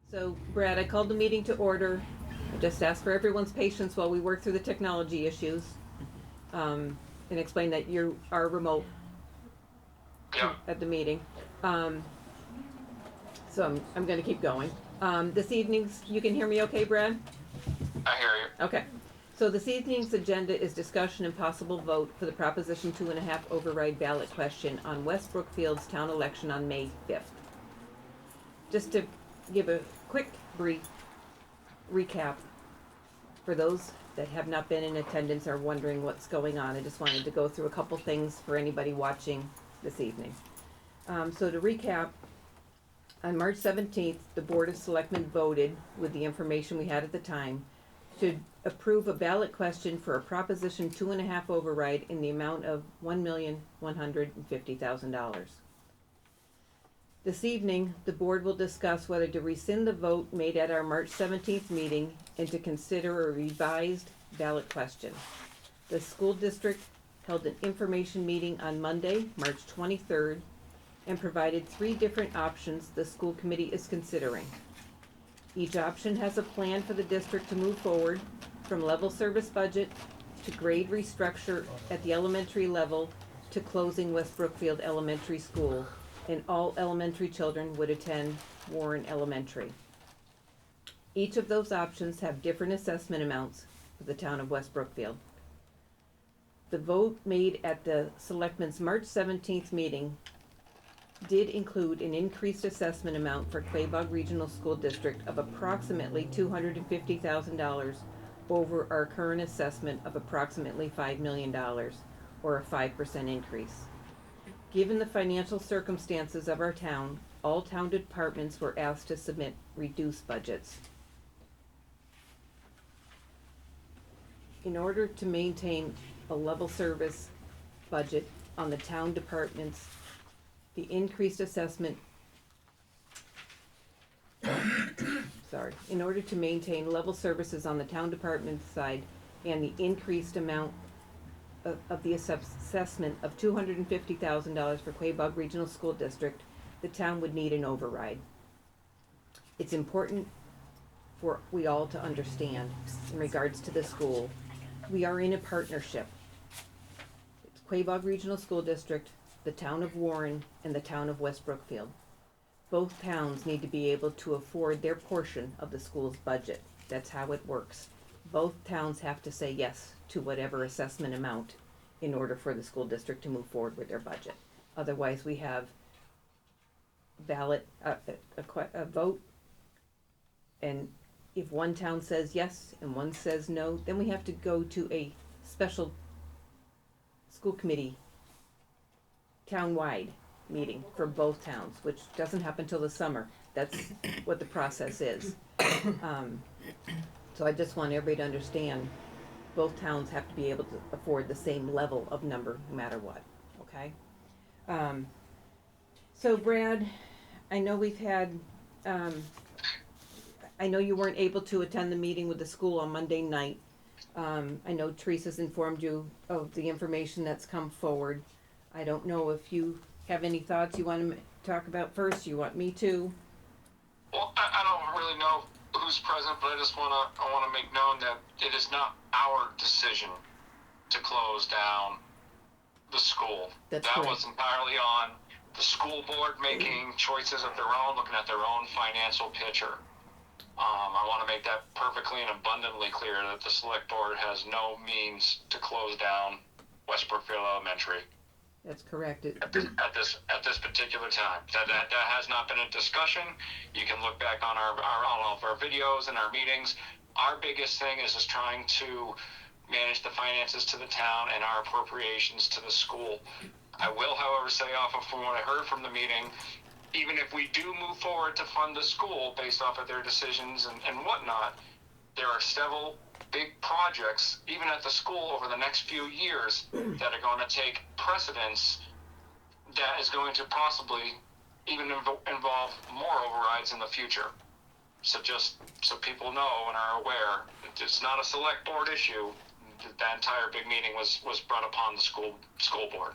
So, Brad, I called the meeting to order. I just asked for everyone's patience while we work through the technology issues, and explain that you are remote Yep, at the meeting. Um, so I'm going to keep going. This evening's, you can hear me okay, Brad? I hear you. Okay. So this evening's agenda is discussion and possible vote for the Proposition 2.5 override ballot question on West Brookfield's town election on May 5th. Just to give a quick, brief recap for those that have not been in attendance or wondering what's going on, I just wanted to go through a couple things for anybody watching this evening. So to recap, on March 17th, the Board of Selectmen voted, with the information we had at the time, to approve a ballot question for a Proposition 2.5 override in the amount of $1,150,000. This evening, the board will discuss whether to rescind the vote made at our March 17th meeting and to consider a revised ballot question. The school district held an information meeting on Monday, March 23rd, and provided 3 different options the school committee is considering. Each option has a plan for the district to move forward, from level service budget to grade restructure at the elementary level to closing West Brookfield Elementary School, and all elementary children would attend Warren Elementary. Each of those options have different assessment amounts for the town of West Brookfield. The vote made at the Selectmen's March 17th meeting did include an increased assessment amount for Quabog Regional School District of approximately $250,000 over our current assessment of approximately $5 million, or a 5% increase. Given the financial circumstances of our town, all town departments were asked to submit reduced budgets. In order to maintain a level service budget on the town departments, the increased assessment, in order to maintain level services on the town department side and the increased amount of the assessment of $250,000 for Quabog Regional School District, the town would need an override. It's important for we all to understand in regards to the school. We are in a partnership. It's Quabog Regional School District, the town of Warren, and the town of West Brookfield. Both towns need to be able to afford their portion of the school's budget. That's how it works. Both towns have to say yes to whatever assessment amount in order for the school district to move forward with their budget. Otherwise, we have a vote, and if one town says yes and one says no, then we have to go to a special school committee town-wide meeting for both towns, which doesn't happen till the summer. That's what the process is. So I just want everybody to understand, both towns have to be able to afford the same level of number no matter what, okay? So Brad, I know we've had, I know you weren't able to attend the meeting with the school on Monday night. I know Teresa's informed you of the information that's come forward. I don't know if you have any thoughts you want to talk about first. You want me to? Well, I don't really know who's present, but I wanna make known that it is not our decision to close down the school. That's that correct. was entirely on the school board making choices of their own, looking at their own financial picture. I want to make that perfectly and abundantly clear that the select board has no means to close down West Brookfield Elementary That's correct. at this particular time. That has not been a discussion. You can look back on on all of our videos and our meetings. Our biggest thing is just trying to manage the finances to the town and our appropriations to the school. I will, however, say from what I heard from the meeting, even if we do move forward to fund the school based off of their decisions and whatnot, there are several big projects, even at the school over the next few years, that are going to take precedence that is going to possibly even involve more overrides in the future. So just so people know and are aware, it's not a select board issue. That entire big meeting was brought upon the school board.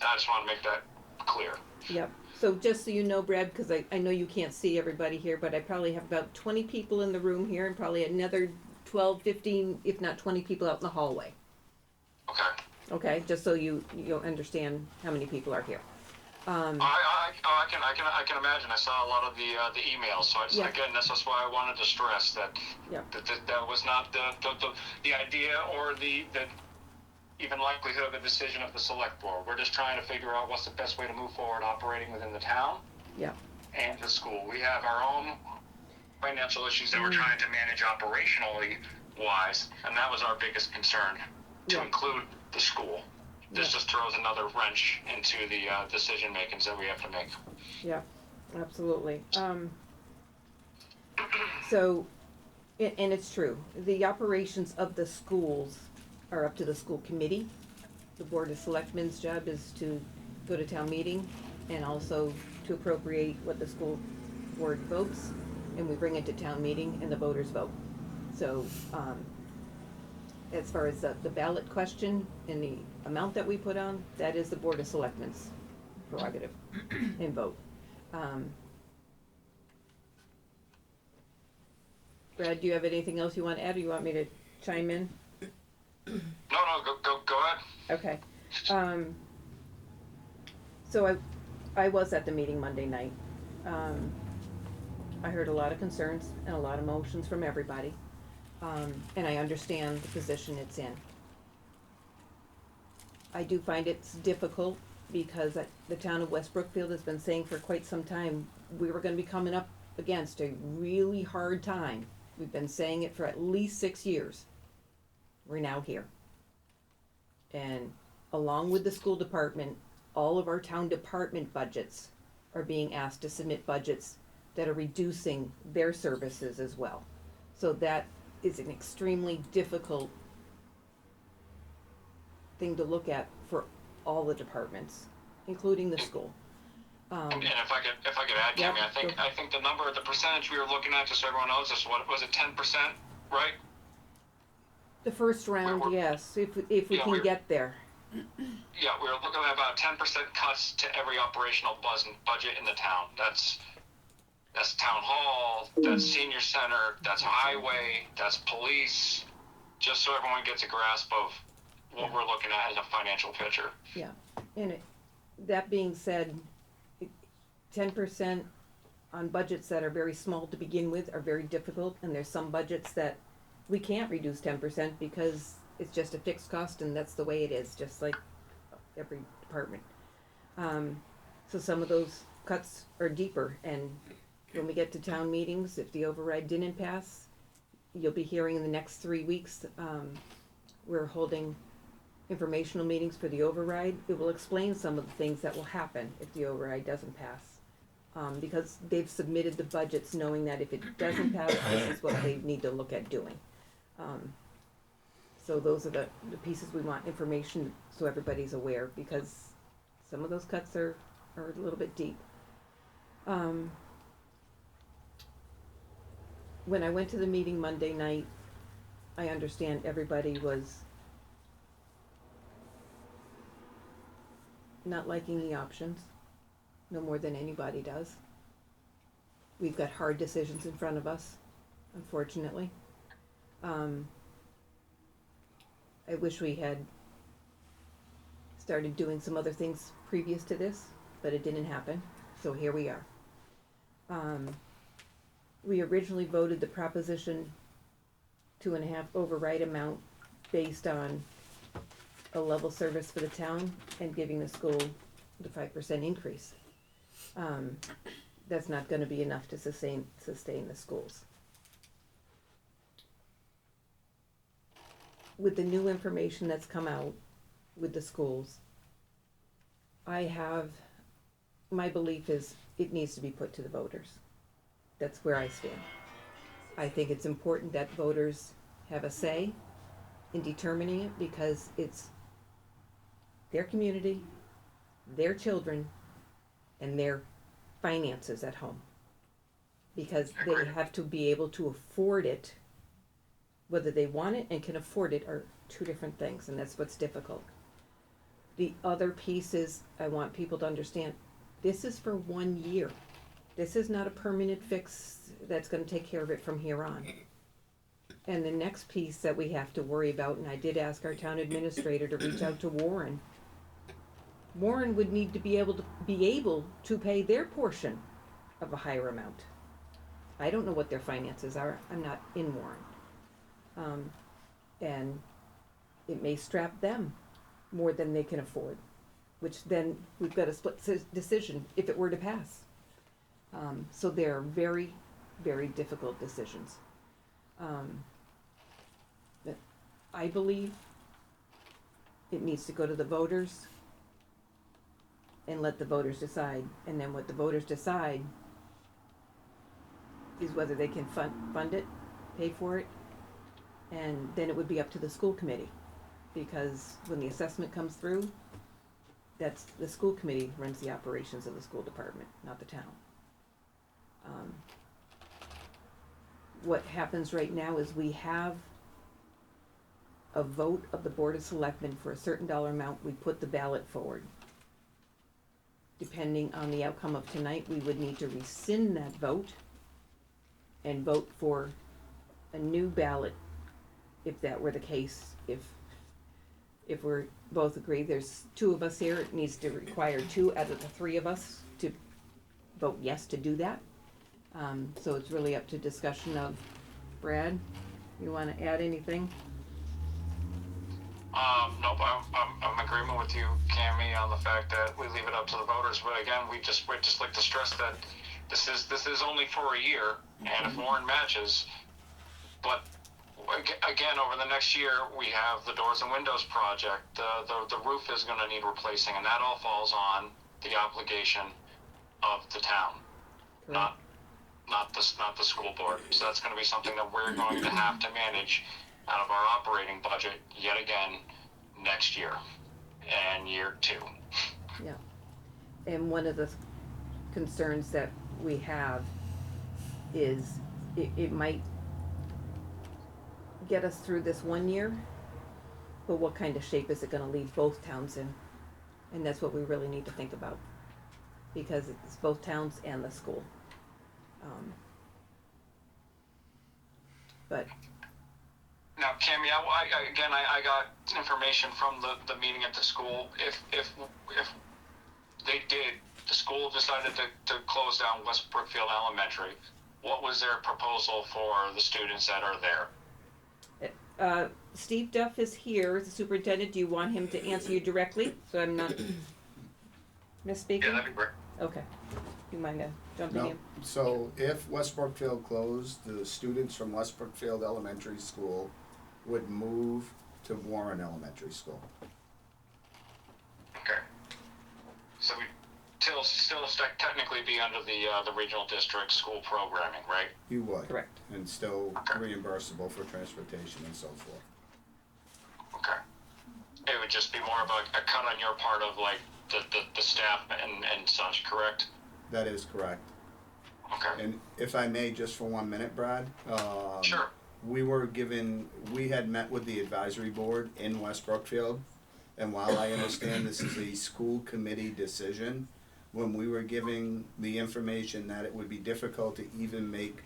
I just want to make that clear. Yep. So just so you know, Brad, because I know you can't see everybody here, but I probably have about 20 people in the room here and probably another 12, 15, if not 20 people out in the hallway. Okay. Okay, just so you understand how many people are here. I can imagine. I saw a lot of the emails. So Yeah. again, that's just why I wanted to stress that Yeah. that was not the idea or the even likelihood of a decision of the select board. We're just trying to figure out what's the best way to move forward operating within the town Yeah. and the school. We have our own financial issues that we're trying to manage operationally wise, and that was our biggest concern, to Yeah. include the school. This just throws another wrench into the decision makings that we have to make. Yeah, absolutely. So, and it's true, the operations of the schools are up to the school committee. The Board of Selectmen's job is to go to town meeting and also to appropriate what the school board votes, and we bring it to town meeting and the voters vote. So, as far as the ballot question and the amount that we put on, that is the Board of Selectmen's prerogative and vote. Brad, do you have anything else you want to add, or you want me to chime in? No, go ahead. Okay. So I was at the meeting Monday night. I heard a lot of concerns and a lot of emotions from everybody. And I understand the position it's in. I do find it's difficult because the town of West Brookfield has been saying for quite some time, we were gonna be coming up against a really hard time. We've been saying it for at least 6 years. We're now here. And along with the school department, all of our town department budgets are being asked to submit budgets that are reducing their services as well. So that is an extremely difficult thing to look at for all the departments, including the school. And if I could add, Yeah, Tammy, I think the percentage we were looking at, just so everyone knows, is what was it, 10%, right? The first round, yes, if we Yeah, can get there. Yeah, we were looking at about 10% cuts to every operational budget in the town. That's town hall, that's senior center, that's highway, that's police, just so everyone gets a grasp of what we're looking at as a financial picture. Yeah, and that being said, 10% on budgets that are very small to begin with are very difficult, and there's some budgets that we can't reduce 10% because it's just a fixed cost and that's the way it is, just like every department. So some of those cuts are deeper, and when we get to town meetings, if the override didn't pass, you'll be hearing in the next 3 weeks, we're holding informational meetings for the override. It will explain some of the things that will happen if the override doesn't pass. Because they've submitted the budgets knowing that if it doesn't pass, this is what they need to look at doing. So those are the pieces we want information so everybody's aware, because some of those cuts are a little bit deep. When I went to the meeting Monday night, I understand everybody was not liking the options, no more than anybody does. We've got hard decisions in front of us, unfortunately. I wish we had started doing some other things previous to this, but it didn't happen, so here we are. We originally voted the Proposition 2.5 override amount based on a level service for the town and giving the school the 5% increase. That's not gonna be enough to sustain the schools. With the new information that's come out with the schools, my belief is it needs to be put to the voters. That's where I stand. I think it's important that voters have a say in determining it, because it's their community, their children, and their finances at home. Because they have to be able to afford it. Whether they want it and can afford it are two different things, and that's what's difficult. The other piece is, I want people to understand, This is for 1 year. This is not a permanent fix that's gonna take care of it from here on. And the next piece that we have to worry about, and I did ask our town administrator to reach out to Warren. Warren would need to be able to pay their portion of a higher amount. I don't know what their finances are, I'm not in Warren. And it may strap them more than they can afford, which then we've got a split decision if it were to pass. So they're very, very difficult decisions. But I believe it needs to go to the voters and let the voters decide, and then what the voters decide is whether they can fund it, pay for it, and then it would be up to the school committee. Because when the assessment comes through, that's, the school committee runs the operations of the school department, not the town. What happens right now is we have a vote of the Board of Selectmen for a certain dollar amount, we put the ballot forward. Depending on the outcome of tonight, we would need to rescind that vote and vote for a new ballot, if that were the case. If we're both agree, there's two of us here, it needs to require two out of the three of us to vote yes to do that. So it's really up to discussion of, Brad, you wanna add anything? Nope, I'm in agreement with you, Cammy, on the fact that we leave it up to the voters, but again, we'd just like to stress that this is only for a year, and if Warren matches, but again, over the next year, we have the doors and windows project, the roof is gonna need replacing, and that all falls on the obligation of the town, Correct. not the school board, so that's gonna be something that we're going to have to manage out of our operating budget yet again next year and year 2. Yeah, and one of the concerns that we have is it might get us through this 1 year, but what kind of shape is it gonna leave both towns in? And that's what we really need to think about, because it's both towns and the school. But Now, Cammy, I got information from the meeting at the school. If they did, the school decided to close down West Brookfield Elementary, what was their proposal for the students that are there? Steve Duff is here, the superintendent. Do you want him to answer you directly, so I'm not misspeaking? Yeah, that'd be great. Okay. You mind jumping No, in? so if West Brookfield closed, the students from West Brookfield Elementary School would move to Warren Elementary School. Okay. So we still technically be under the regional district school programming, right? You would. Correct. And still Okay. reimbursable for transportation and so forth. Okay. It would just be more of a cut on your part of like the staff and such, correct? That is correct. Okay. And if I may, just for 1 minute, Brad. Sure. We had met with the advisory board in West Brookfield, and while I understand this is a school committee decision, when we were giving the information that it would be difficult to even make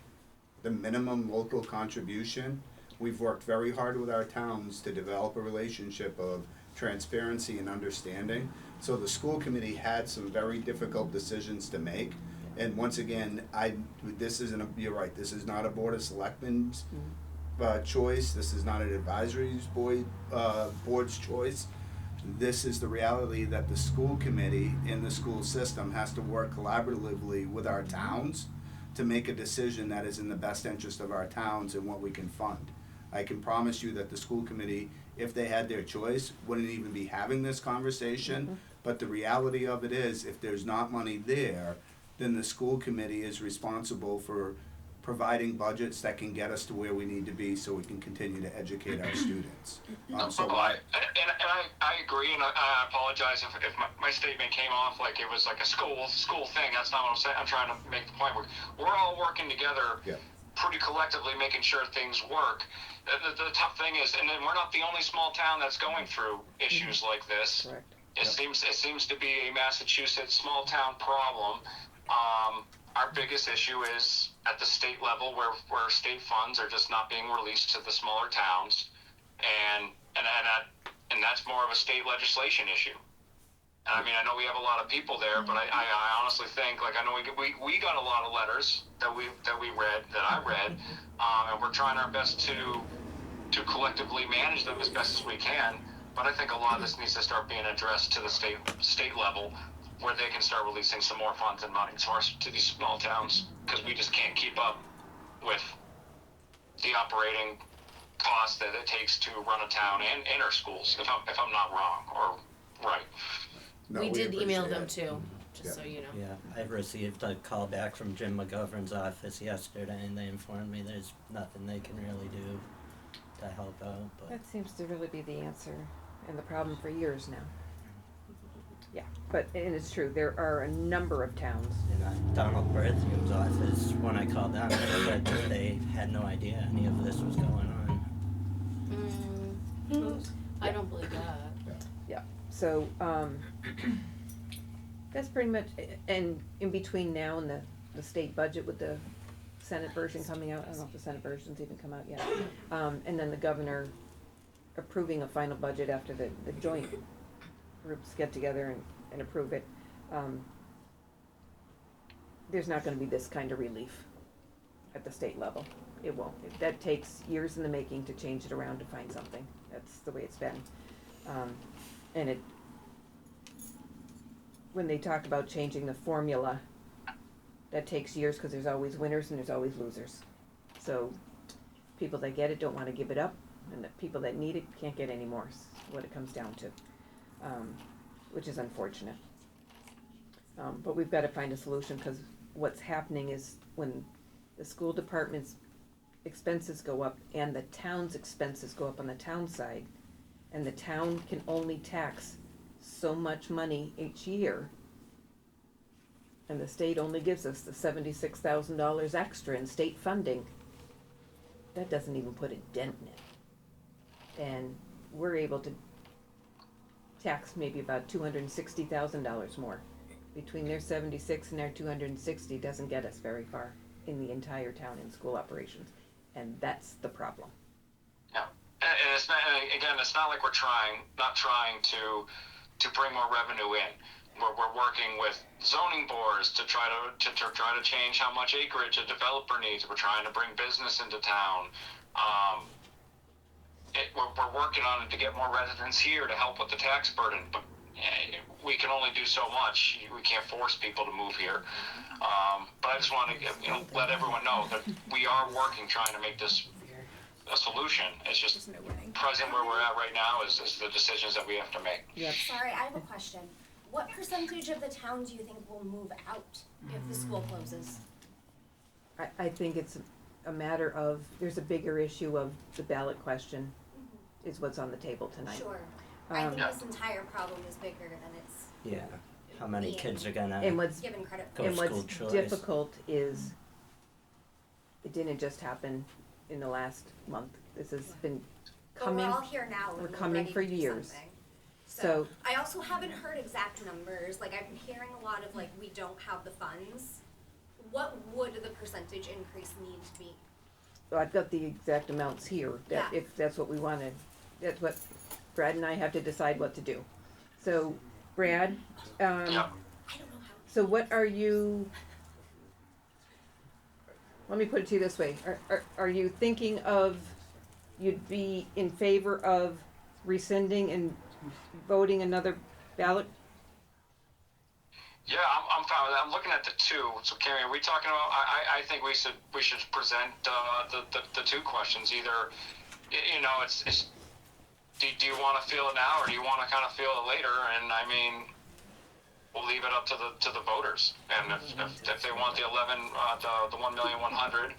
the minimum local contribution, we've worked very hard with our towns to develop a relationship of transparency and understanding. So the school committee had some very difficult decisions to make. And once again, you're right, this is not a Board of Selectmen's choice, this is not an advisory board's choice. This is the reality that the school committee in the school system has to work collaboratively with our towns to make a decision that is in the best interest of our towns and what we can fund. I can promise you that the school committee, if they had their choice, wouldn't even be having this conversation. But the reality of it is, if there's not money there, then the school committee is responsible for providing budgets that can get us to where we need to be so we can continue to educate our students. I agree, and I apologize if my statement came off like it was like a school thing. That's not what I'm saying. I'm trying to make the point. We're all working together pretty collectively, making sure things work. The tough thing is, and then we're not the only small town that's going through issues like this. Correct. It seems to be a Massachusetts small town problem. Our biggest issue is at the state level, where state funds are just not being released to the smaller towns, and that's more of a state legislation issue. I mean, I know we have a lot of people there, but I honestly think, like, I know we got a lot of letters that I read, and we're trying our best to collectively manage them as best as we can. But I think a lot of this needs to start being addressed to the state level, where they can start releasing some more funds and money to these small towns, because we just can't keep up with the operating cost that it takes to run a town and our schools. If I'm not wrong or right. No, we did email appreciate them it. too, just so you know. Yeah, I've received a call back from Jim McGovern's office yesterday, and they informed me there's nothing they can really do to help out, but That seems to really be the answer and the problem for years now. Yeah, but, and it's true, there are a number of towns. Donald Berthium's office, when I called them, they said that they had no idea any of this was going on. I don't believe that. So, that's pretty much, and in between now and the state budget with the Senate version coming out, I don't know if the Senate version's even come out yet. And then the governor approving a final budget after the joint groups get together and approve it. There's not gonna be this kind of relief at the state level. It won't. That takes years in the making to change it around to find something. That's the way it's been. And when they talk about changing the formula, that takes years, because there's always winners and there's always losers. So people that get it don't wanna give it up, and the people that need it can't get any more, is what it comes down to, which is unfortunate. But we've gotta find a solution, because what's happening is when the school department's expenses go up and the town's expenses go up on the town side, and the town can only tax so much money each year, and the state only gives us the $76,000 extra in state funding, that doesn't even put a dent in it. And we're able to tax maybe about $260,000 more. Between their 76 and their 260 doesn't get us very far in the entire town in school operations, and that's the problem. Yeah, and it's not, again, it's not like we're not trying to bring more revenue in. We're working with zoning boards to try to change how much acreage a developer needs. We're trying to bring business into town. We're working on it to get more residents here to help with the tax burden, but we can only do so much. We can't force people to move here. But I just want to let everyone know that we are working, trying to make this a solution. It's just present where we're at right now is the decisions that we have to make. Yep. Sorry, I have a question. What percentage of the town do you think will move out if the school closes? I think it's a matter of, there's a bigger issue of the ballot question is what's on the table tonight. Sure. I think Yeah. this entire problem is bigger than it's Yeah, how many kids are gonna And what's given credit Go for. And school what's choice. difficult is, it didn't just happen in the last month. This has been But coming, we're all here now and we're we're coming ready for to do years. something. So- I also haven't heard exact numbers. Like I've been hearing a lot of like we don't have the funds. What would the percentage increase need to be? well, I've got the exact amounts here, that Yeah. if that's what we wanted, that's what Brad and I have to decide what to do. So, Brad, Yeah. I don't know how. so what are you, let me put it to you this way, are you thinking of, you'd be in favor of rescinding and voting another ballot? Yeah, I'm fine with that. I'm looking at the two. So, Carrie, are we talking about? I think we should present the two questions. Either, it's do you want to feel it now, or do you want to kind of feel it later? And I mean, we'll leave it up to the voters. And if they want the 1,100,000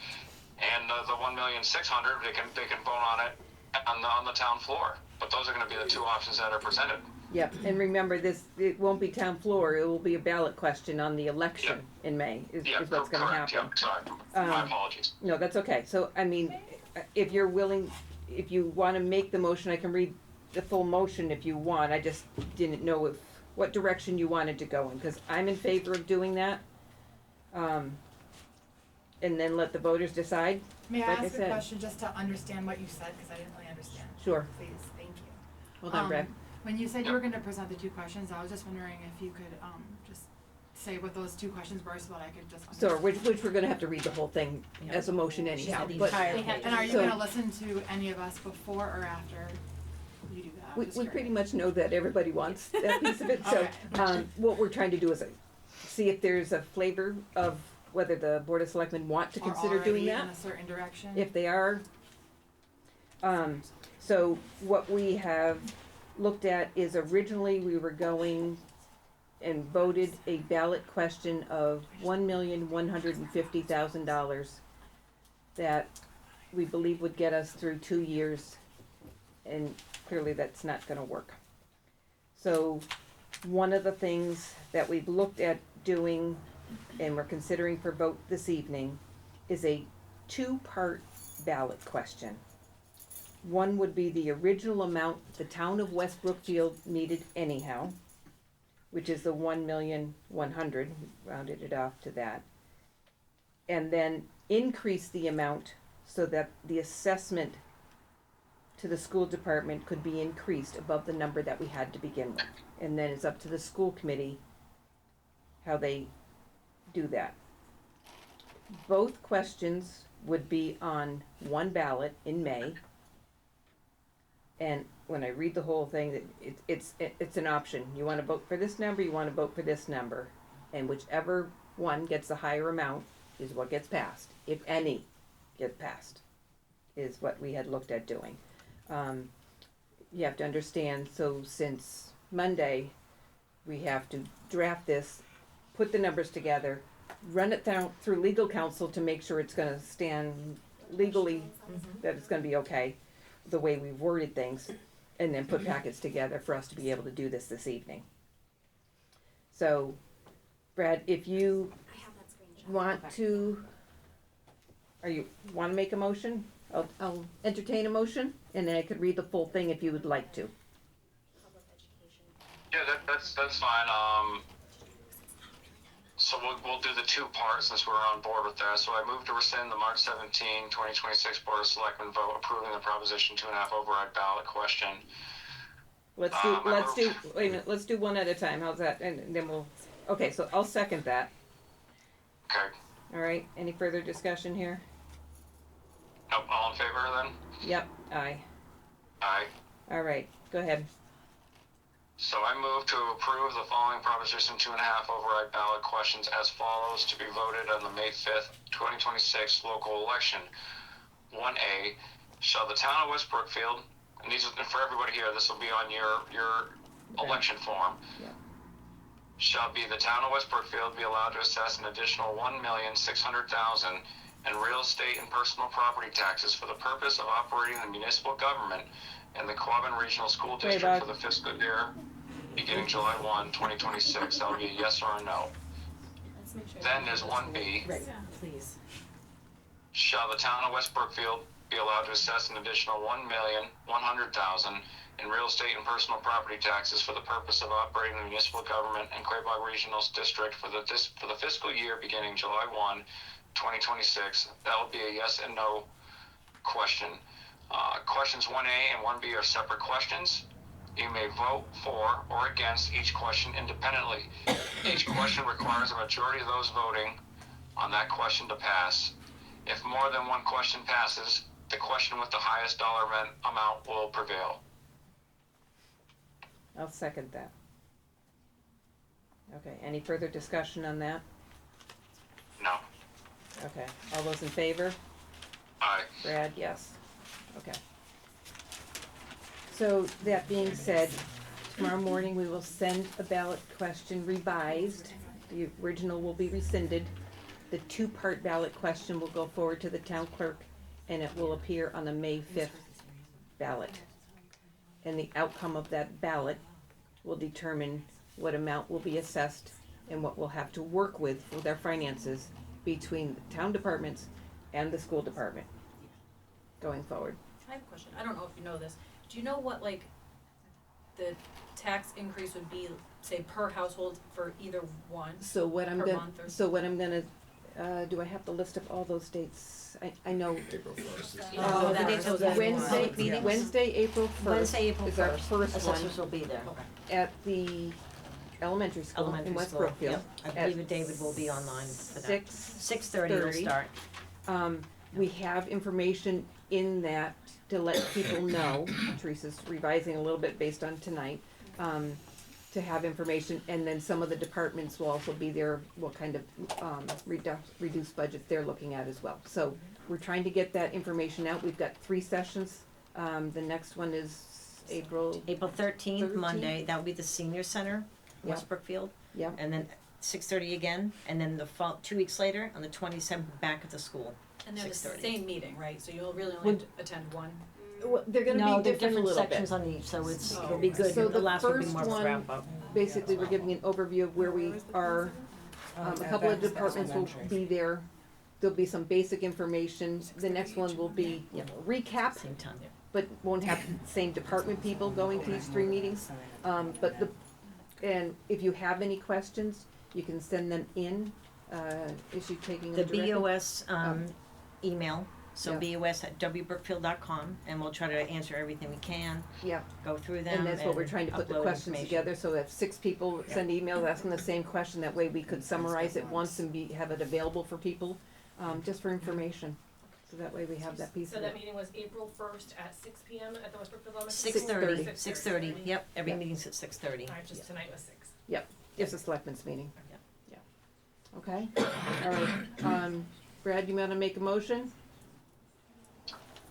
and the 1,600,000, they can vote on it on the town floor. But those are going to be the two options that are presented. Yep, and remember it won't be town floor, it will be a ballot question on the election in May, is what's gonna correct. happen. Yeah, sorry. My apologies. No, that's okay, so, I mean, if you're willing, if you wanna make the motion, I can read the full motion if you want, I just didn't know what direction you wanted to go in, cause I'm in favor of doing that. And then let the voters decide. May I Like I ask a said. question just to understand what you said, because I didn't really understand? Sure. Please, thank you. Hold on, Brad. When you said you were gonna present the 2 questions, I was just wondering if you could, just say what those 2 questions were so that I could just So, understand. which we're gonna have to read the whole thing as a motion anyhow, but They have to And are you So- gonna listen to any of us before or after you do that? I'm we just pretty curious. much know that everybody wants that piece of it, so, Okay. what we're trying to do is see if there's a flavor of whether the Board of Selectmen want to Or consider doing already that. in a certain direction? If they are, so what we have looked at is originally we were going and voted a ballot question of $1,150,000 that we believe would get us through 2 years, and clearly that's not gonna work. So, one of the things that we've looked at doing and we're considering for vote this evening is a 2-part ballot question. One would be the original amount the town of West Brookfield needed anyhow, which is the 1,100,000, rounded it off to that. And then increase the amount so that the assessment to the school department could be increased above the number that we had to begin with. And then it's up to the school committee how they do that. Both questions would be on one ballot in May. And when I read the whole thing, it's an option. You wanna vote for this number, you wanna vote for this number. And whichever one gets the higher amount is what gets passed, if any get passed, is what we had looked at doing. You have to understand, so since Monday, we have to draft this, put the numbers together, run it down through legal counsel to make sure it's gonna stand legally, that it's gonna be okay, the way we've worded things, and then put packets together for us to be able to do this evening. So, Brad, if you I have that screenshot. want to, wanna make a motion? I'll entertain a motion, and then I could read the full thing if you would like to. Public education. Yeah, that's fine. So we'll do the 2 parts since we're on board with that. So I move to rescind the March 17, 2026 Board of Selectmen vote approving the Proposition 2.5 override ballot question. Let's do one at a time, how's that, and then okay, so I'll second that, Okay. alright, any further discussion here? Nope, all in favor then? Yep, aye, Aye. alright, go ahead, So I move to approve the following Proposition 2.5 override ballot questions as follows to be voted on the May 5th, 2026 local election. 1A, shall the town of West Brookfield, and these are for everybody here, this will be on your election form. Yeah. Shall be the town of West Brookfield be allowed to assess an additional $1,600,000 in real estate and personal property taxes for the purpose of operating the municipal government in the Quabbin Regional School Wait, District Bob. for the fiscal year beginning July 1, 2026. That would be a yes or a no. Let's make sure. Then there's 1B. Right. Please. Shall the town of West Brookfield be allowed to assess an additional $1,100,000 in real estate and personal property taxes for the purpose of operating the municipal government in Quabog Regional District for the fiscal year beginning July 1, 2026? That will be a yes and no question. Questions 1A and 1B are separate questions. You may vote for or against each question independently. Each question requires a majority of those voting on that question to pass. If more than one question passes, the question with the highest dollar amount will prevail. I'll second that. Okay, any further discussion on that? No. Okay, all those in favor? Aye. Brad, yes. Okay. So, that being said, tomorrow morning we will send a ballot question revised. The original will be rescinded. The 2-part ballot question will go forward to the town clerk, and it will appear on the May 5th ballot. And the outcome of that ballot will determine what amount will be assessed and what we'll have to work with our finances between the town departments and the school department going forward. I have a question. I don't know if you know this. Do you know what, like, the tax increase would be, say, per household for either one? So what I'm Per gonna, month or- so what I'm gonna, do I have the list of all those dates? I know, April 1st is. Oh, the dates of the Wednesday, public meetings? Wednesday, April first Wednesday, April is our first, first one assessors will be there. at the elementary school in Elementary West school, Brookfield. yep. I at believe that David will be online for that. 6:30 6:30 will start. We have information in that to let people know, Teresa's revising a little bit based on tonight, to have information, and then some of the departments will also be there, what kind of, reduced budgets they're looking at as well. So, we're trying to get that information out, we've got 3 sessions, the next one is April, April 13th, 13th? Monday, that will be the senior center, Yeah. West Brookfield. yeah, And then 6:30 again, and then 2 weeks later, on the 27th, back at the school. And they're the 6:30. same meeting, right? So you'll really only have to attend one? well, they're No, gonna be they're different a little bit. sections on each, so it's, Oh, it'll be good. So The the last will be first more of a one- wrap up. Basically, we're giving an overview of where we are. A couple of departments will be there. There'll be some basic information. The next one will be, recap, Same time. but won't have the same department people going to each 3 meetings. And if you have any questions, you can send them in. Is she taking The them directly? BOS email, so Yeah. BOS@wbrookfield.com, and we'll try to answer everything we can, Yeah, go through them, and that's what we're trying to put the upload questions information. together, so if 6 people send emails asking the same question, that way we could summarize it once and have it available for people, just for information. So that way we have that piece So of that it. meeting was April 1st at 6 PM at the West Brookfield Elementary? 6:30, 6:30. 6:30, yep, every Yeah. meeting's at 6:30. Alright, just tonight was 6. It's a selectmen's meeting. Yep. Yeah. Okay, all right, Brad, you wanna make a motion?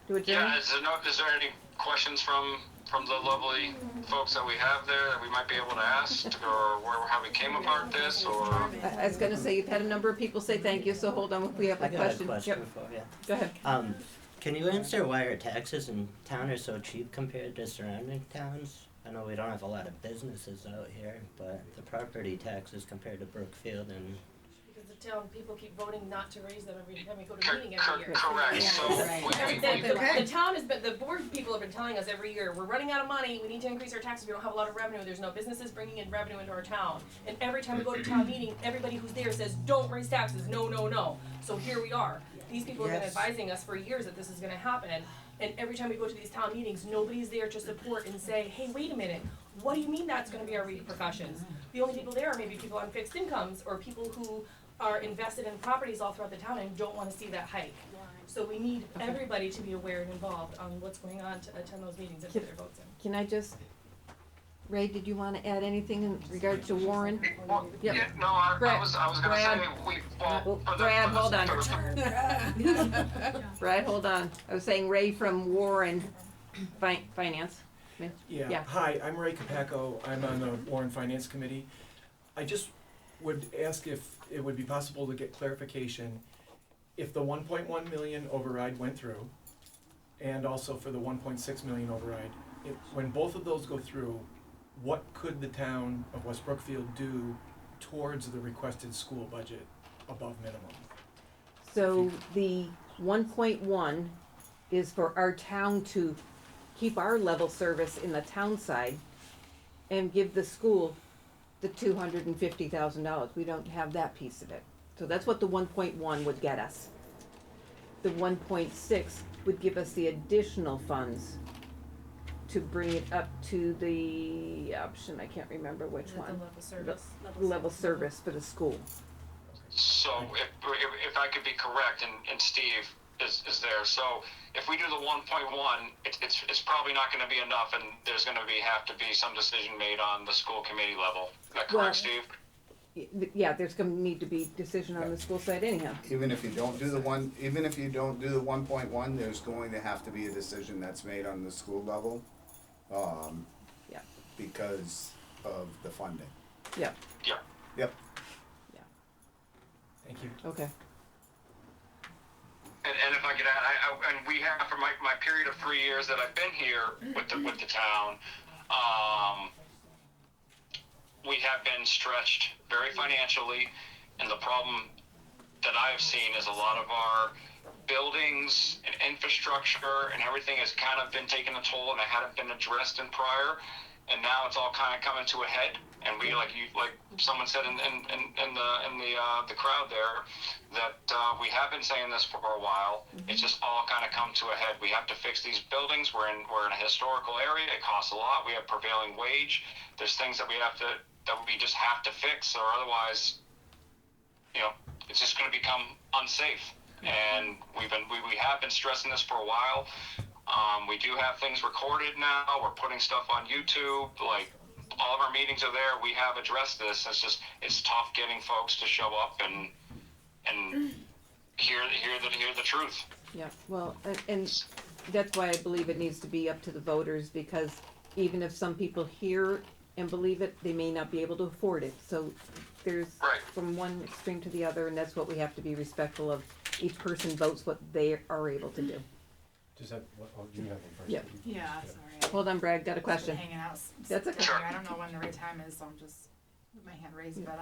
To adjourn? Yeah, is there any questions from the lovely folks that we have there that we might be able to ask, or how we came about this, or? I was gonna say, you've had a number of people say thank you, so hold on, we have I a got question. a question Yep, for you. go ahead. Can you answer why our taxes in town are so cheap compared to surrounding towns? I know we don't have a lot of businesses out here, but the property taxes compared to Brookfield and Because the town people keep voting not to raise them every time we go to a meeting every year. Correct, so The town has been, the board people have been telling us every year, we're running out of money, we need to increase our taxes, we don't have a lot of revenue, there's no businesses bringing in revenue into our town. And every time we go to town meeting, everybody who's there says, don't raise taxes, no, no, no. So here we are. These people have been advising us for years that this is gonna happen. And every time we go to these town meetings, nobody's there to support and say, hey, wait a minute, what do you mean that's gonna be our repercussions? The only people there are maybe people on fixed incomes or people who are invested in properties all throughout the town and don't wanna see that hike. So we need everybody to be aware and involved on what's going on to attend those meetings and put their votes in. Can I just, Ray, did you wanna add anything in regards to Warren? Well, Yep. yeah, no, I Brad, was gonna Brad. say, for the. Brad, hold on. on. Brad, hold on. I was saying Ray from Warren Finance. Yeah. Yeah, hi, I'm Ray Capaco, I'm on the Warren Finance Committee. I just would ask if it would be possible to get clarification if the 1.1 million override went through, and also for the 1.6 million override, when both of those go through, what could the town of West Brookfield do towards the requested school budget above minimum? So the 1.1 is for our town to keep our level service in the town side and give the school the $250,000. We don't have that piece of it. So that's what the 1.1 would get us. The 1.6 would give us the additional funds to bring it up to the option, I can't remember which Is it the one. level service? Level service for the school. So if I could be correct, and Steve is there, so if we do the 1.1, it's probably not gonna be enough, and there's gonna have to be some decision made on the school committee level. Is that Well- correct, Steve? Yeah, there's gonna need to be decision on the school side anyhow. Even if you don't do the 1.1, there's going to have to be a decision that's made on the school level. Yeah. Because of the funding. Yeah, Yeah. Yep. Thank you. okay. And if I could add, and we have, for my period of 3 years that I've been here with the town, we have been stretched very financially, and the problem that I've seen is a lot of our buildings and infrastructure and everything has kind of been taking a toll, and it hadn't been addressed in prior. and now it's all kind of coming to a head. And we, like someone said in the crowd there, that we have been saying this for a while. It's just all kind of come to a head. We have to fix these buildings. We're in a historical area. It costs a lot. We have prevailing wage. There's things that we just have to fix, or otherwise, it's just going to become unsafe. And we have been stressing this for a while. We do have things recorded now. We're putting stuff on YouTube. Like, all of our meetings are there. We have addressed this. It's tough getting folks to show up and hear the truth. Yeah, well, and that's why I believe it needs to be up to the voters, because even if some people hear and believe it, they may not be able to afford it. So there's Right. from one extreme to the other, and that's what we have to be respectful of. Each person votes what they are able to do. Just have, you have one first. Yep. Yeah, sorry. Hold on, Brad, got a Just question. been hanging out. That's okay. Sitting here. I don't know when the right time is, so I'm just with my hand raised. Yeah. But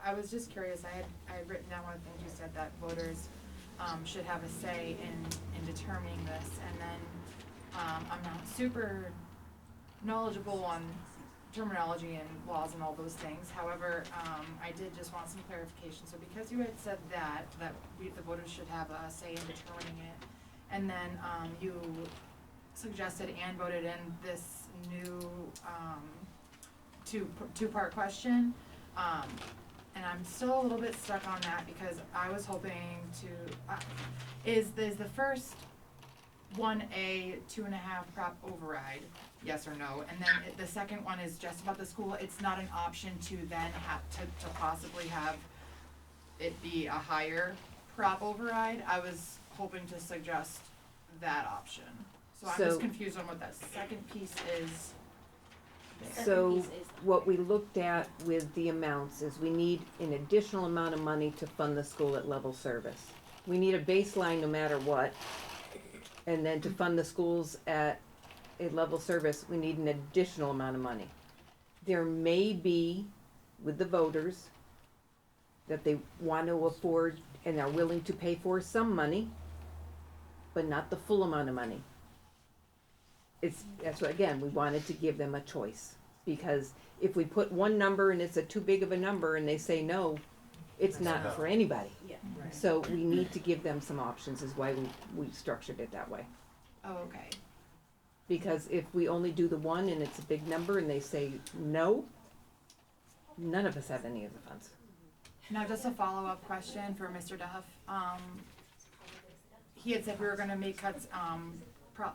I was just curious. I had written down one of the things you said, that voters should have a say in determining this. And then I'm not super knowledgeable on terminology and laws and all those things. However, I did just want some clarification. So because you had said that the voters should have a say in determining it, and then you suggested and voted in this new two-part question, and I'm still a little bit stuck on that, because I was hoping to is the first one a 2.5 prop override, yes or no, and then the second one is just about the school. It's not an option to then have to possibly have it be a higher prop override. I was hoping to suggest that option. So I'm just So- confused on what that second piece is. So what we looked at with the amounts is we need an additional amount of money to fund the school at level service. We need a baseline no matter what. And then to fund the schools at a level service, we need an additional amount of money. There may be, with the voters, that they want to afford and are willing to pay for some money, but not the full amount of money. That's what, again, we wanted to give them a choice, because if we put one number and it's too big of a number and they say no, it's not for anybody. Yeah. So we need to give them some options, is why we structured it that way. Oh, okay. Because if we only do the one and it's a big number and they say no, none of us have any of the funds. Now, just a follow-up question for Mr. Duff. He had said we were gonna make cuts,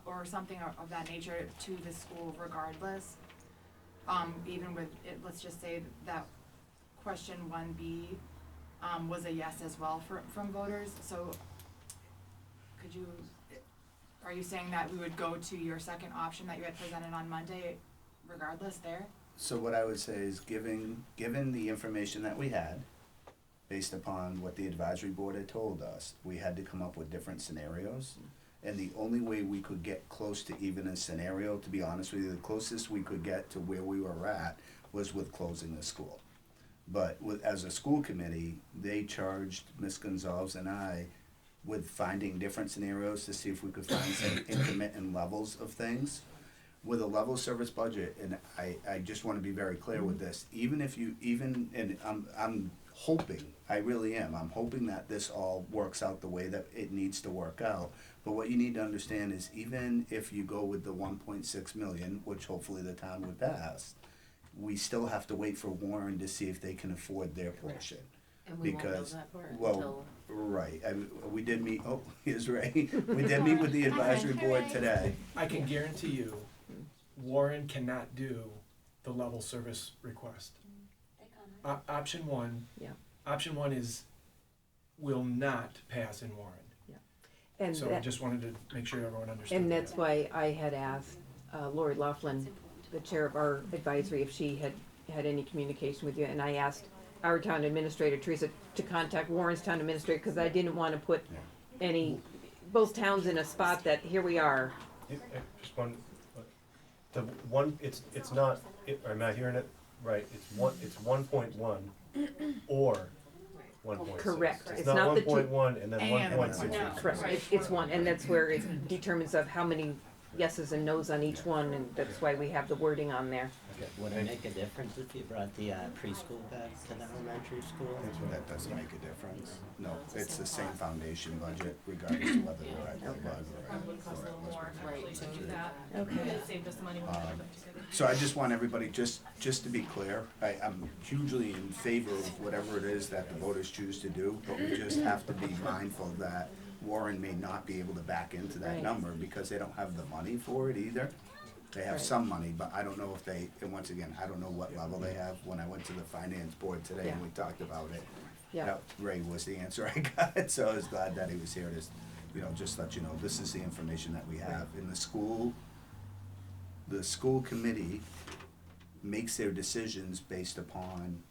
or something of that nature to the school regardless. Even with it, let's just say that question 1B, was a yes as well from voters. So are you saying that we would go to your second option that you had presented on Monday regardless there? So what I would say is, given the information that we had, based upon what the advisory board had told us, we had to come up with different scenarios. And the only way we could get close to even a scenario, to be honest with you, the closest we could get to where we were at was with closing the school. But as a school committee, they charged Ms. Gonzalez and I with finding different scenarios to see if we could find some intermittent levels of things. With a level service budget, and I just want to be very clear with this, and I'm hoping, I really am, I'm hoping that this all works out the way that it needs to work out. But what you need to understand is, even if you go with the 1.6 million, which hopefully the town would pass, we still have to wait for Warren to see if they can afford their portion. And we won't know Because, that part well, until. right, we did meet, he's right, we did meet with the advisory board today. I can guarantee you, Warren cannot do the level service request. Option one. Yeah. Option one will not pass in Warren. And So I just wanted to make sure everyone understood. and that's why I had asked Lori Laughlin, the chair of our advisory, if she had any communication with you, and I asked our town administrator, Teresa, to contact Warren's town administrator, because I didn't want to put both towns in a spot that, here we are. Just it's not, am I hearing it right? It's 1.1 or 1.6. Correct. It's It's not not the 1.1 and then And 1.6. no. Correct, it's one, and that's where it determines of how many yeses and nos on each one, and that's why we have the wording on there. Would it make a difference if you brought the preschool back to the elementary school? That doesn't make a difference. No, it's the same foundation budget regardless of whether they're at the bug or at. Probably cost a little more actually to do that. Okay. It saved us the money when we put them together. So I just want everybody, just to be clear, I'm hugely in favor of whatever it is that the voters choose to do, but we just have to be mindful that Warren may not be able to back into that Right. number because they don't have the money for it either. They have Right. some money, but I don't know if they, and once again, I don't know what level they have. When I went to the finance board today and Yeah. we talked about it, Yeah. that Ray was the answer I got, so I was glad that he was here to, just let you know, this is the information that we have. In the school committee makes their decisions based upon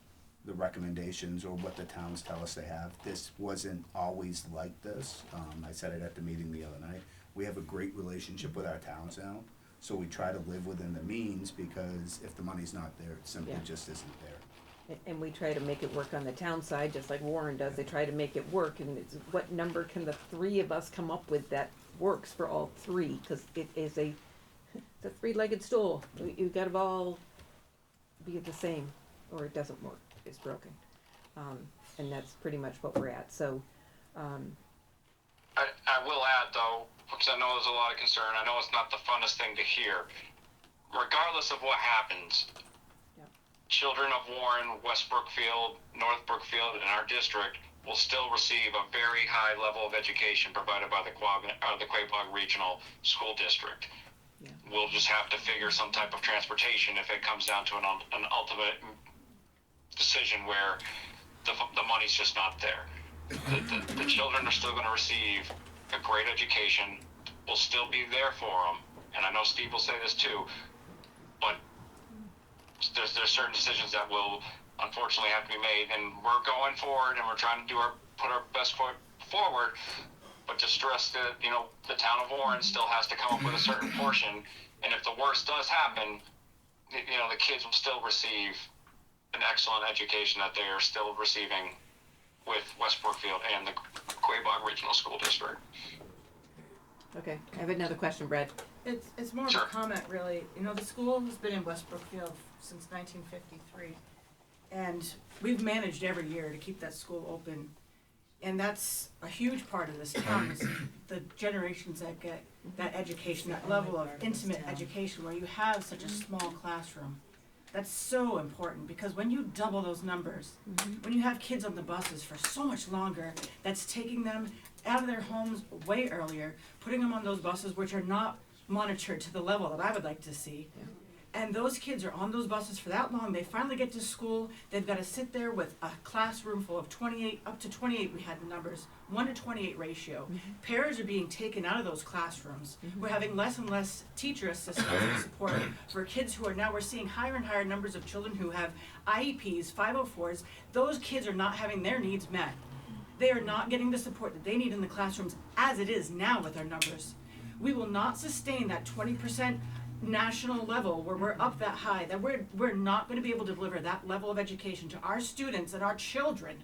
the recommendations or what the towns tell us they have. This wasn't always like this. I said it at the meeting the other night. We have a great relationship with our towns now, so we try to live within the means because if the money's not there, it simply Yeah. just isn't there. And we try to make it work on the town side, just like Warren does, they try to make it work, and it's, what number can the three of us come up with that works for all three? Cause it is it's a three-legged stool, you gotta all be the same, or it doesn't work, it's broken. And that's pretty much what we're at, so, I will add though, because I know there's a lot of concern, I know it's not the funnest thing to hear. Regardless of what happens, Yeah. children of Warren, West Brookfield, North Brookfield, and our district will still receive a very high level of education provided by the Quabog Regional School District. Yeah. We'll just have to figure some type of transportation if it comes down to an ultimate decision where the money's just not there. The children are still going to receive a great education. We'll still be there for them, and I know Steve will say this too. But there's certain decisions that will unfortunately have to be made, and we're going forward, and we're trying to put our best foot forward. But to stress that the town of Warren still has to come up with a certain portion, and if the worst does happen, the kids will still receive an excellent education that they are still receiving with West Brookfield and the Quabog Regional School District. okay, I have another question, Brad. It's more of Sure. a comment, really. The school has been in West Brookfield since 1953, and we've managed every year to keep that school open. And that's a huge part of this town, is the generations that get that education, that level of intimate education where you have such a small classroom. That's so important, because when you double those numbers, when you have kids on the buses for so much longer, that's taking them out of their homes way earlier, putting them on those buses which are not monitored to the level that I would like to see. Yeah. And those kids are on those buses for that long, they finally get to school, they've gotta sit there with a classroom full of 28, up to 28 we had the numbers, 1-to-28 ratio. Pairs are being taken out of those classrooms. We're having less and less teacher assistance and support for kids who are now, we're seeing higher and higher numbers of children who have IEPs, 504s, those kids are not having their needs met. They are not getting the support that they need in the classrooms as it is now with our numbers. We will not sustain that 20% national level where we're up that high, that we're not going to be able to deliver that level of education to our students and our children.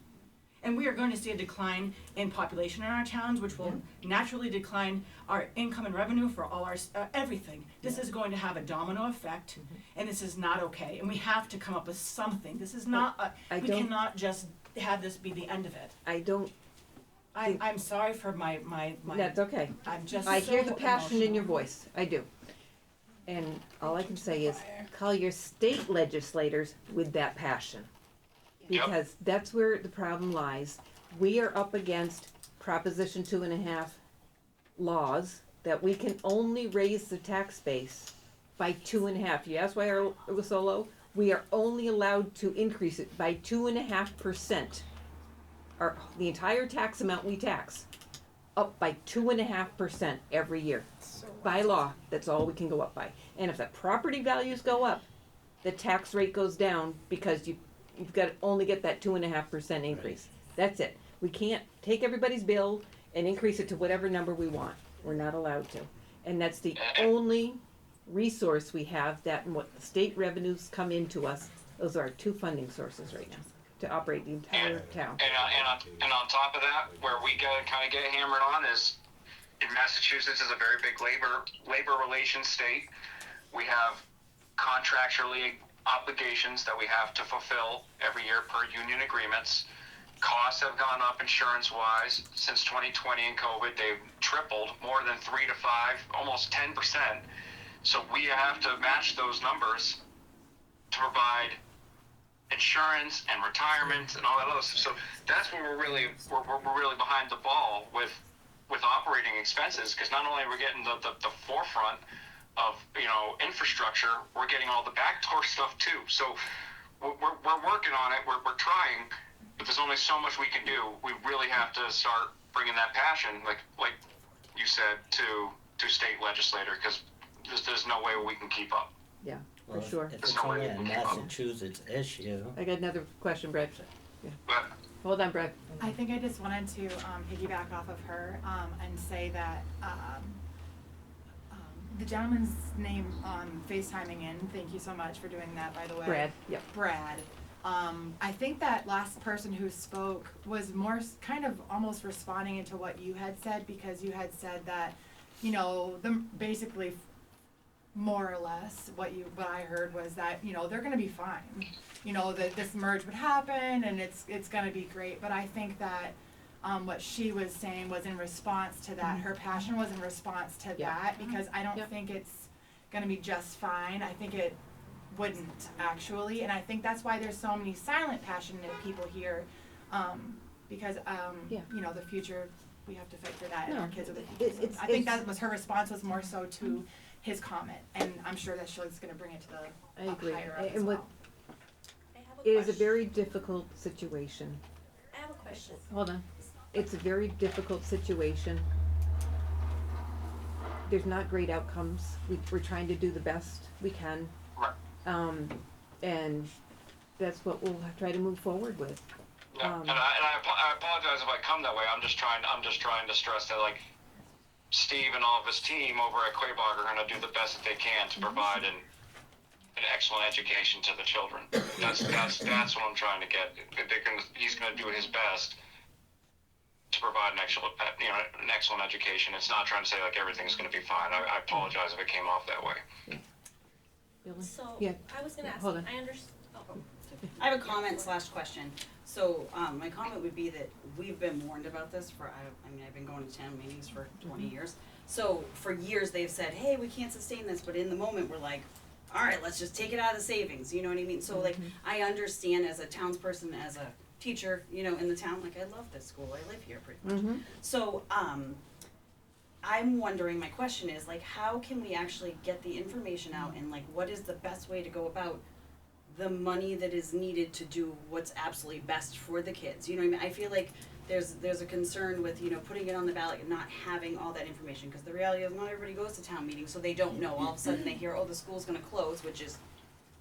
And we are going to see a decline in population in our towns, which will naturally decline our income and revenue for all our everything. This is going to have a domino effect, and this is not okay. And we have to come up with something. This is not we cannot just have this be the end of it. I'm sorry for my That's okay. I'm just I hear so the passion in your emotional. voice, I do. And all I can say is, call your state legislators with that passion. Yep. Because that's where the problem lies. We are up against Proposition 2.5 laws that we can only raise the tax base by 2.5. You ask why it was so low? We are only allowed to increase it by 2.5%. The entire tax amount we tax, up by 2.5% every year. By law, that's all we can go up by. And if the property values go up, the tax rate goes down because you've got to only get that 2.5% increase. That's it. We can't take everybody's bill and increase it to whatever number we want. We're not allowed to. And that's the only resource we have, that and what the state revenues come into us. Those are our two funding sources right now to operate the entire town. And on top of that, where we kind of get hammered on is in Massachusetts is a very big labor relations state. We have contractually obligations that we have to fulfill every year per union agreements. Costs have gone up insurance-wise since 2020 and COVID. They've tripled, more than 3 to 5, almost 10%. So we have to match those numbers to provide insurance and retirement and all that other stuff. So that's where we're really behind the ball with operating expenses, because not only are we getting the forefront of infrastructure, we're getting all the backdoor stuff too. So we're working on it. We're trying. But there's only so much we can do. We really have to start bringing that passion, like you said, to state legislator, because there's no way we can keep up. Yeah, Well, for sure. If it's only a Massachusetts issue, I got another question, Brett. Yeah. But Hold on, Brett. I think I just wanted to piggyback off of her and say that the gentleman's name FaceTiming in, thank you so much for doing that, by the way. Brad, yep. Brad. I think that last person who spoke was more kind of almost responding into what you had said, because you had said that, basically more or less what I heard was that, they're gonna be fine. That this merge would happen and it's gonna be great. But I think that what she was saying was in response to that. Her passion was in response to that, because I don't think it's gonna be just fine. I think it wouldn't actually, and I think that's why there's so many silent, passionate people here, because the future, we have to fight for that, and our kids are the future. I think that was her response, was more so to his comment, and I'm sure that she's going to bring it to the I agree. higher up as And well. I have a it is a question. very difficult situation. I have a question. Hold on. It's a very difficult situation. There's not great outcomes. We're trying to do the best we can. Right. And that's what we'll try to move forward with. Yeah, and I apologize if I come that way. I'm just trying to stress that, like, Steve and all of his team over at Quabog are going to do the best that they can to provide an excellent education to the children. That's what I'm trying to get. He's going to do his best to provide an excellent education. It's not trying to say like everything's going to be fine. I apologize if it came off that way. Billy? So Yeah. I was gonna ask. Hold on. I understand. Oh. I have a comment / question. So, my comment would be that we've been warned about this for, I've been going to town meetings for 20 years. So, for years they've said, hey, we can't sustain this, but in the moment we're like, all right, let's just take it out of the savings, you know what I mean? So, like, I understand as a townsperson, as a teacher, in the town, like, I love this school, I live here pretty much. So, I'm wondering, my question is, like, how can we actually get the information out, and, like, what is the best way to go about the money that is needed to do what's absolutely best for the kids? You know what I mean? I feel like there's a concern with, putting it on the ballot and not having all that information, because the reality is not everybody goes to town meetings, so they don't know. All of a sudden they hear, oh, the school's gonna close, which is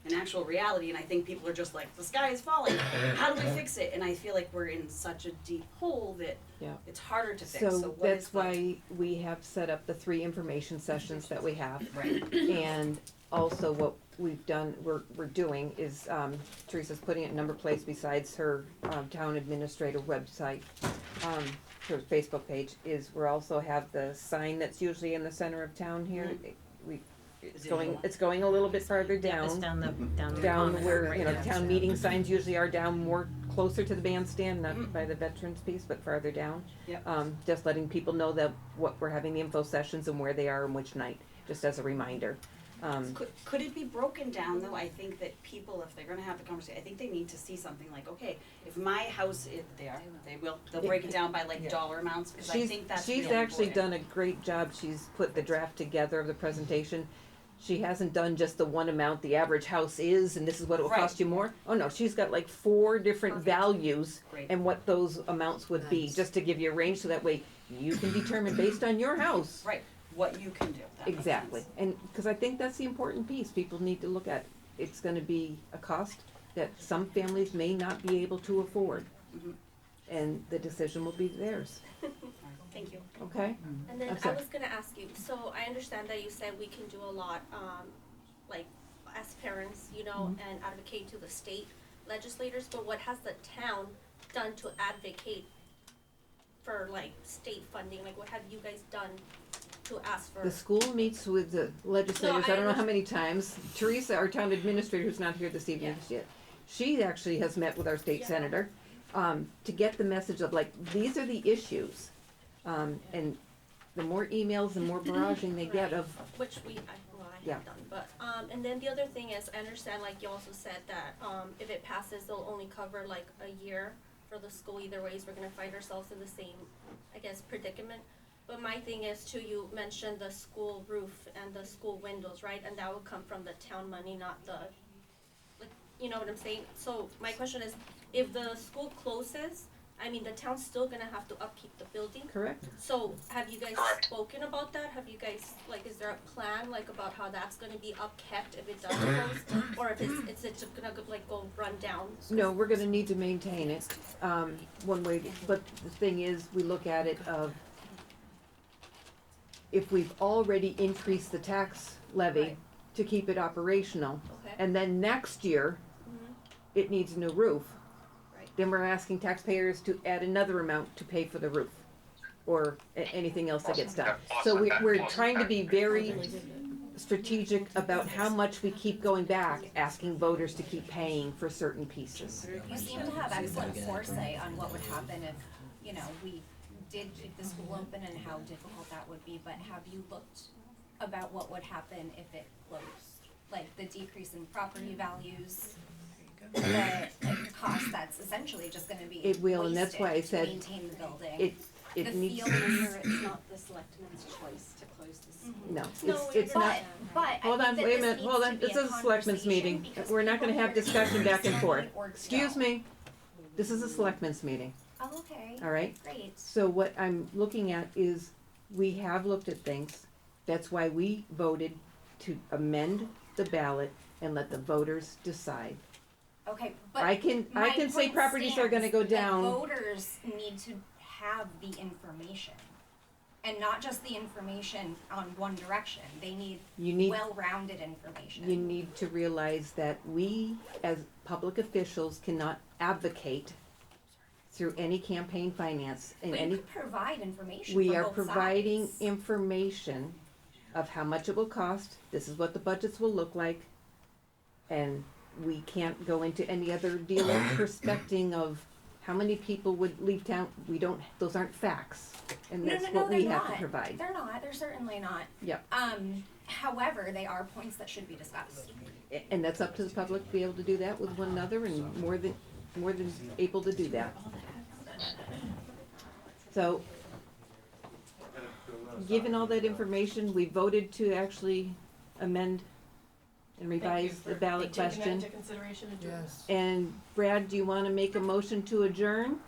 an actual reality, and I think people are just like, the sky is falling, how do we fix it? And I feel like we're in such a deep hole that it's harder to fix, so So what is that's why we have set up the 3 information sessions that we have. Right. And also what we've done, we're doing is, Teresa's putting it in number place besides her, town administrator website, her Facebook page, is we're also have the sign that's usually in the center of town here. It's going a little bit farther down. It's down the Down common, where, right the next town to- meeting signs usually are down more closer to the bandstand, not by the veterans piece, but farther down. Yep. Just letting people know that what we're having the info sessions and where they are and which night, just as a reminder. Could it be broken down though? I think that people, if they're gonna have the conversation, I think they need to see something like, okay, if my house, they'll break it down by like dollar amounts, because I think that's really She's actually important. done a great job. She's put the draft together of the presentation. She hasn't done just the one amount the average house is, and this is what it will cost you more. Oh no, she's got like 4 different values Great. and what those amounts would be, just to give you a range, so that way you can determine based on your house. Right, what you can do, that makes Exactly, sense. and, cause I think that's the important piece, people need to look at. It's gonna be a cost that some families may not be able to afford. Mhm. And the decision will be theirs, Thank you. okay? And then I'm I sorry. was gonna ask you, so I understand that you said we can do a lot, like, as parents, and advocate to the state legislators, but what has the town done to advocate for like state funding? Like what have you guys done to ask for? The school meets with the legislators, No, I don't know how many times. Teresa, our town administrator, who's not here this evening Yeah. yet, she actually has met with our state Yeah. senator, to get the message of like, these are the issues. And the more emails and more barraging they get of, Which I Yeah. have done, but, and then the other thing is, I understand, like you also said that, if it passes, they'll only cover like a year for the school. Either ways, we're gonna find ourselves in the same, I guess, predicament. But my thing is too, you mentioned the school roof and the school windows, right? And that would come from the town money, not the, like, you know what I'm saying? So my question is, if the school closes, I mean, the town's still gonna have to upkeep the building. correct? So have you guys Correct. spoken about that? Have you guys, like, is there a plan, like, about how that's gonna be upkept if it does close? Or if it's just gonna go, like, go run down? No, we're gonna need to maintain it, one way, but the thing is, we look at it of, if we've already increased the tax levy Right. to keep it operational, Okay. and then next year, Mhm. it needs a new roof. Right. Then we're asking taxpayers to add another amount to pay for the roof, or anything else that gets done. So we're trying to be very strategic about how much we keep going back, asking voters to keep paying for certain pieces. You seem to have excellent foresight on what would happen if, you know, we did keep the school open and how difficult that would be, but have you looked about what would happen if it closed? Like the decrease in property values, the like, cost that's essentially just gonna be It will, and that's why I wasted said to maintain the building. It, The it needs, field It's not the selectmen's choice to close the school. no, No, it's not. But Hold on, wait a minute, hold on, this is a selectmen's meeting, we're not gonna have discussion back and forth. Excuse me, this is a selectmen's meeting, Oh, okay, all right? great. So what I'm looking at is, we have looked at things, that's why we voted to amend the ballot and let the voters decide. Okay, but I can my say point properties are gonna go stands that down. Voters need to have the information. And not just the information on one direction, they need You need, well-rounded information. you need to realize that we, as public officials, cannot advocate through any campaign finance in But you any, could provide information we from are both providing sides. information of how much it will cost, this is what the budgets will look like, and we can't go into any other deal of prospecting of how many people would leave town, we don't, those aren't facts, and that's what we have to provide. They're not, they're certainly not. Yep. However, they are points that should be discussed. And that's up to the public to be able to do that with one another, and more than able to do that. So, given all that information, we voted to actually amend and revise the ballot Taking that question. into consideration and doing this. And Brad, do you wanna make a motion to adjourn?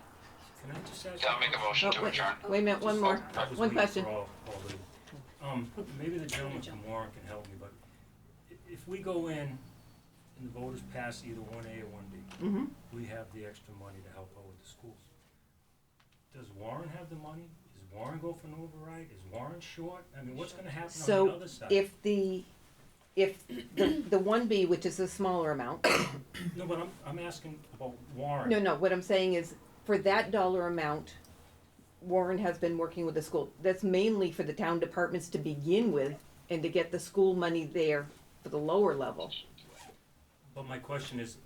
Can I just ask? Yeah, I'll make a motion Oh, to wait, adjourn. wait a minute, one more, I was one waiting question. for all the- maybe the gentleman from Warren can help me, but if we go in and the voters pass either one A or one B, Mm-hmm. we have the extra money to help out with the schools. Does Warren have the money? Is Warren go for an override? Is Warren short? I mean, what's gonna happen on the So, other side? if the one B, which is a smaller amount, No, but I'm asking about Warren. no, what I'm saying is, for that dollar amount, Warren has been working with the school, that's mainly for the town departments to begin with, and to get the school money there for the lower level. But my question is,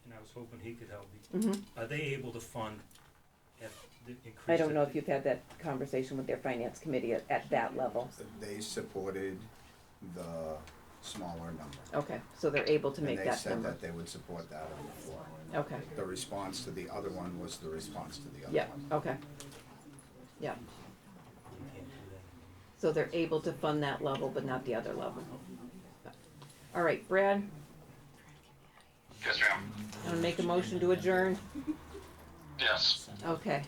and I was hoping he could help me, Mm-hmm. are they able to fund at the increase? I don't know that if you've had that conversation with their finance committee at that level. They supported the smaller number. Okay, so they're able to make And they that said number. that they would support that on the floor. Okay, The response to the other one was the response to the other yeah, one. okay. Yeah, You can't do that. so they're able to fund that level, but not the other level. All right, Brad, Yes, ma'am. I'm gonna make a motion to adjourn. Yes. Okay.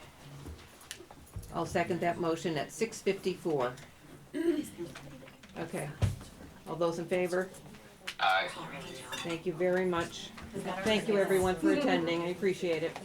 I'll second that motion at 6:54. Okay. All those in favor? Aye. Thank you very much. Thank you, everyone, for attending. I appreciate it.